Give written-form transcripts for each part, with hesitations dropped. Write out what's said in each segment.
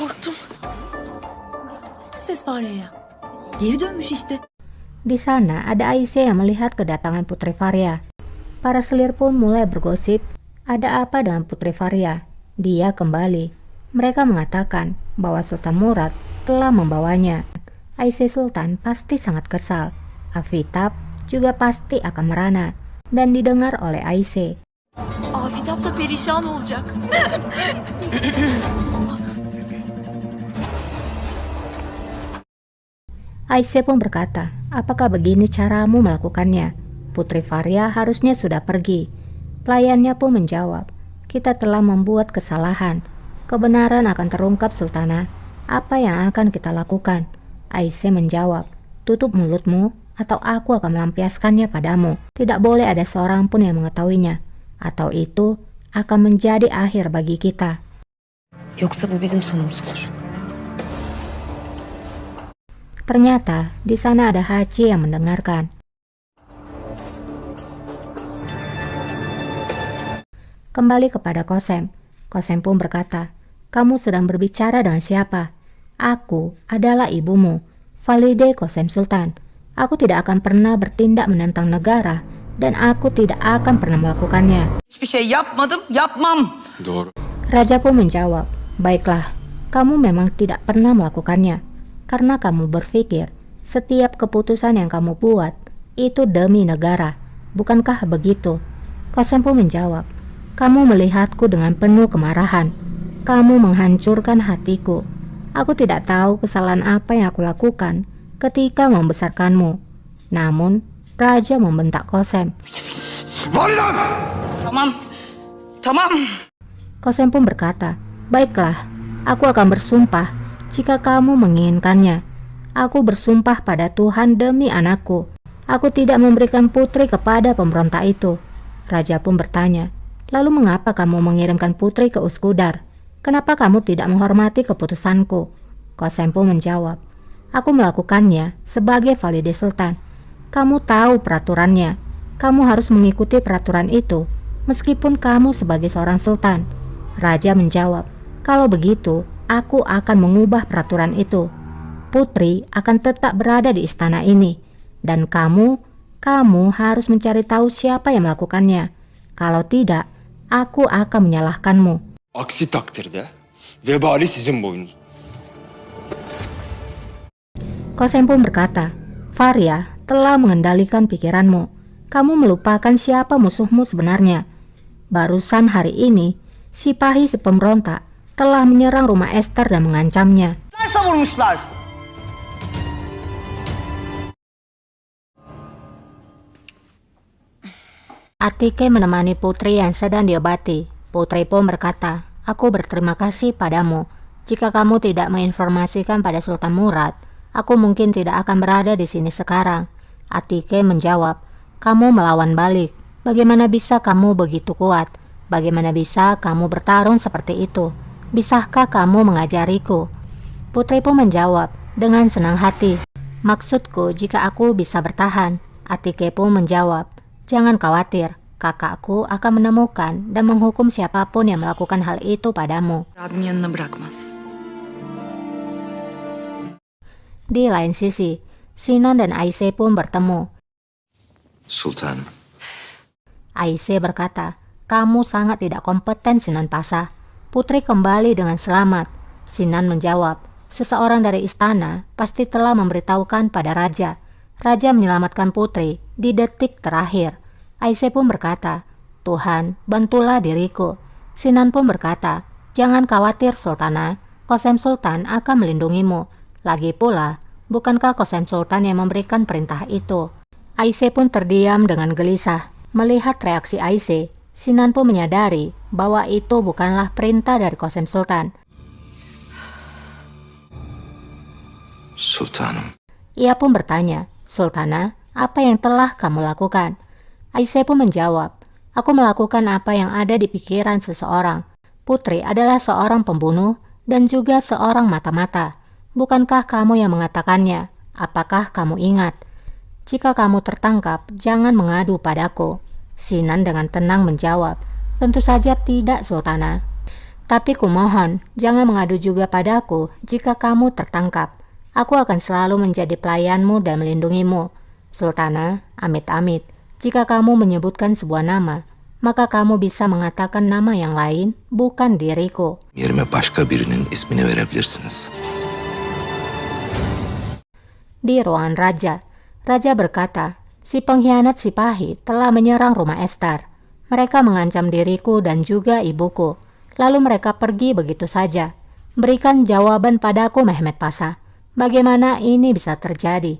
Korktum. Ses fareye. Geri dönmüş işte. Di sana ada Aisyah yang melihat kedatangan Putri Faria. Para selir pun mulai bergosip, ada apa dengan Putri Faria? Dia kembali. Mereka mengatakan bahwa Sultan Murad telah membawanya. Aisyah Sultan pasti sangat kesal. Afitab juga pasti akan merana. Dan didengar oleh Aisyah. Afitap da perişan olacak. Aisyah pun berkata, apakah begini caramu melakukannya? Putri Faria harusnya sudah pergi. Pelayannya pun menjawab, kita telah membuat kesalahan. Kebenaran akan terungkap, Sultana. Apa yang akan kita lakukan? Aisyah menjawab, tutup mulutmu atau aku akan melampiaskannya padamu. Tidak boleh ada seorang pun yang mengetahuinya. Atau itu akan menjadi akhir bagi kita. Yoksa bu bizim sonumuz olur. Ternyata di sana ada Haji yang mendengarkan. Kembali kepada Qasem. Qasem pun berkata, kamu sedang berbicara dengan siapa? Aku adalah ibumu, Valide Qasem Sultan. Aku tidak akan pernah bertindak menentang negara dan aku tidak akan pernah melakukannya. Hiçbir şey yapmadım, yapmam. Doğru. Raja pun menjawab, baiklah, kamu memang tidak pernah melakukannya. Karena kamu berpikir setiap keputusan yang kamu buat itu demi negara, bukankah begitu? Qasem pun menjawab, kamu melihatku dengan penuh kemarahan. Kamu menghancurkan hatiku. Aku tidak tahu kesalahan apa yang aku lakukan ketika membesarkanmu. Namun, Raja membentak Qasem. Validem! Tamam. Qasem pun berkata, baiklah, aku akan bersumpah jika kamu menginginkannya. Aku bersumpah pada Tuhan demi anakku. Aku tidak memberikan putri kepada pemberontak itu. Raja pun bertanya, lalu mengapa kamu mengirimkan putri ke Uskudar? Kenapa kamu tidak menghormati keputusanku? Qasem pun menjawab, aku melakukannya sebagai Valide Sultan. Kamu tahu peraturannya. Kamu harus mengikuti peraturan itu, meskipun kamu sebagai seorang sultan. Raja menjawab, kalau begitu, aku akan mengubah peraturan itu. Putri akan tetap berada di istana ini. Dan kamu harus mencari tahu siapa yang melakukannya. Kalau tidak, aku akan menyalahkanmu. Aksi takdirde vebali sizin boyunuz. Qasem pun berkata, Faria telah mengendalikan pikiranmu. Kamu melupakan siapa musuhmu sebenarnya. Barusan hari ini, Sipahi si pemberontak telah menyerang rumah Esther dan mengancamnya. Savurmuşlar. Atike menemani putri yang sedang diobati. Putri pun berkata, aku berterima kasih padamu. Jika kamu tidak menginformasikan pada Sultan Murad, aku mungkin tidak akan berada di sini sekarang. Atike menjawab, kamu melawan balik. Bagaimana bisa kamu begitu kuat? Bagaimana bisa kamu bertarung seperti itu? Bisakah kamu mengajariku? Putri pun menjawab dengan senang hati, maksudku jika aku bisa bertahan. Atike pun menjawab, jangan khawatir, kakakku akan menemukan dan menghukum siapapun yang melakukan hal itu padamu. Rabbim yanına bırakmaz. Di lain sisi, Sinan dan Aisyah pun bertemu. Sultan. Aisyah berkata, kamu sangat tidak kompeten, Sinan Pasha. Putri kembali dengan selamat. Sinan menjawab, seseorang dari istana pasti telah memberitahukan pada raja. Raja menyelamatkan putri di detik terakhir. Aisyah pun berkata, Tuhan, bantulah diriku. Sinan pun berkata, jangan khawatir Sultana, Qasem Sultan akan melindungimu. Lagi pula, bukankah Qasem Sultan yang memberikan perintah itu? Aisyah pun terdiam dengan gelisah. Melihat reaksi Aisyah, Sinan pun menyadari bahwa itu bukanlah perintah dari Qasem Sultan. Sultanım. Ia pun bertanya, Sultana, apa yang telah kamu lakukan? Aisyah pun menjawab, aku melakukan apa yang ada di pikiran seseorang. Putri adalah seorang pembunuh dan juga seorang mata-mata. Bukankah kamu yang mengatakannya? Apakah kamu ingat? Jika kamu tertangkap, jangan mengadu padaku. Sinan dengan tenang menjawab, tentu saja tidak, Sultana. Tapi kumohon, jangan mengadu juga padaku jika kamu tertangkap. Aku akan selalu menjadi pelayanmu dan melindungimu. Sultana, amit-amit, jika kamu menyebutkan sebuah nama, maka kamu bisa mengatakan nama yang lain, bukan diriku. Yerime başka birinin ismini verebilirsiniz. Di ruangan raja, raja berkata, si pengkhianat Sipahi telah menyerang rumah Esther. Mereka mengancam diriku dan juga ibuku. Lalu mereka pergi begitu saja. Berikan jawaban padaku, Mehmet Pasha. Bagaimana ini bisa terjadi?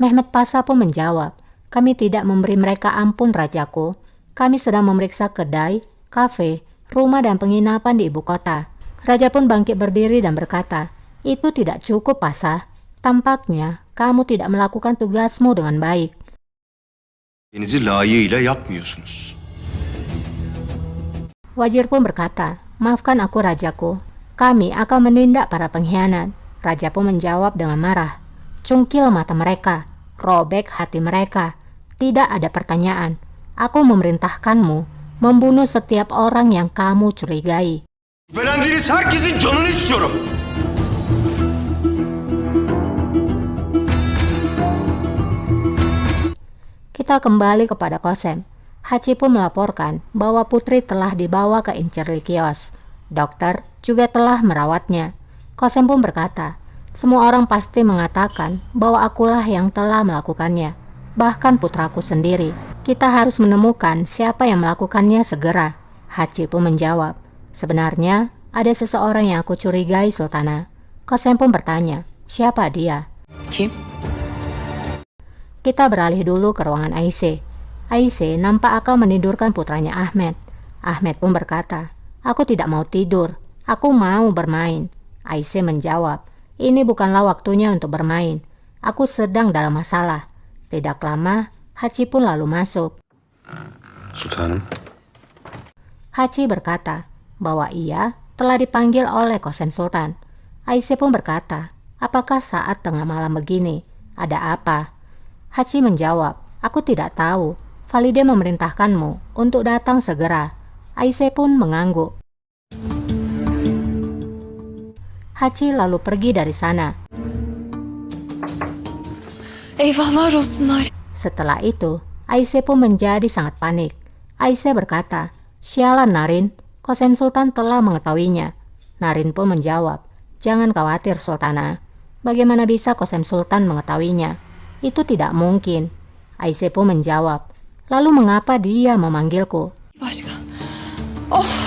Mehmet Pasha pun menjawab, kami tidak memberi mereka ampun, rajaku. Kami sedang memeriksa kedai, kafe, rumah dan penginapan di ibu kota. Raja pun bangkit berdiri dan berkata, itu tidak cukup, Pasha. Tampaknya kamu tidak melakukan tugasmu dengan baik. Denizi layığıyla yapmıyorsunuz. Wazir pun berkata, maafkan aku, rajaku. Kami akan menindak para pengkhianat. Raja pun menjawab dengan marah, cungkil mata mereka, robek hati mereka. Tidak ada pertanyaan. Aku memerintahkanmu membunuh setiap orang yang kamu curigai. Şüphelendiğiniz herkesin canını istiyorum. Kita kembali kepada Qasem. Hachi pun melaporkan bahwa putri telah dibawa ke Incerlikios. Dokter juga telah merawatnya. Qasem pun berkata, semua orang pasti mengatakan bahwa akulah yang telah melakukannya. Bahkan putraku sendiri. Kita harus menemukan siapa yang melakukannya segera. Hachi pun menjawab, sebenarnya ada seseorang yang aku curigai, Sultana. Qasem pun bertanya, siapa dia? Kim? Kita beralih dulu ke ruangan Aisyah. Aisyah nampak akan menidurkan putranya Ahmed. Ahmed pun berkata, aku tidak mau tidur, aku mau bermain. Aisyah menjawab, ini bukanlah waktunya untuk bermain. Aku sedang dalam masalah. Tidak lama, Hachi pun lalu masuk. Sultanım. Hachi berkata bahwa ia telah dipanggil oleh Qasem Sultan. Aisyah pun berkata, apakah saat tengah malam begini? Ada apa? Hachi menjawab, aku tidak tahu. Valide memerintahkanmu untuk datang segera. Aisyah pun mengangguk. Hachi lalu pergi dari sana. Eyvahlar olsunlar. Setelah itu, Aisyah pun menjadi sangat panik. Aisyah berkata, sialan Narin, Qasem Sultan telah mengetahuinya. Narin pun menjawab, jangan khawatir Sultana. Bagaimana bisa Qasem Sultan mengetahuinya? Itu tidak mungkin. Aisyah pun menjawab, lalu mengapa dia memanggilku? Başka. Of.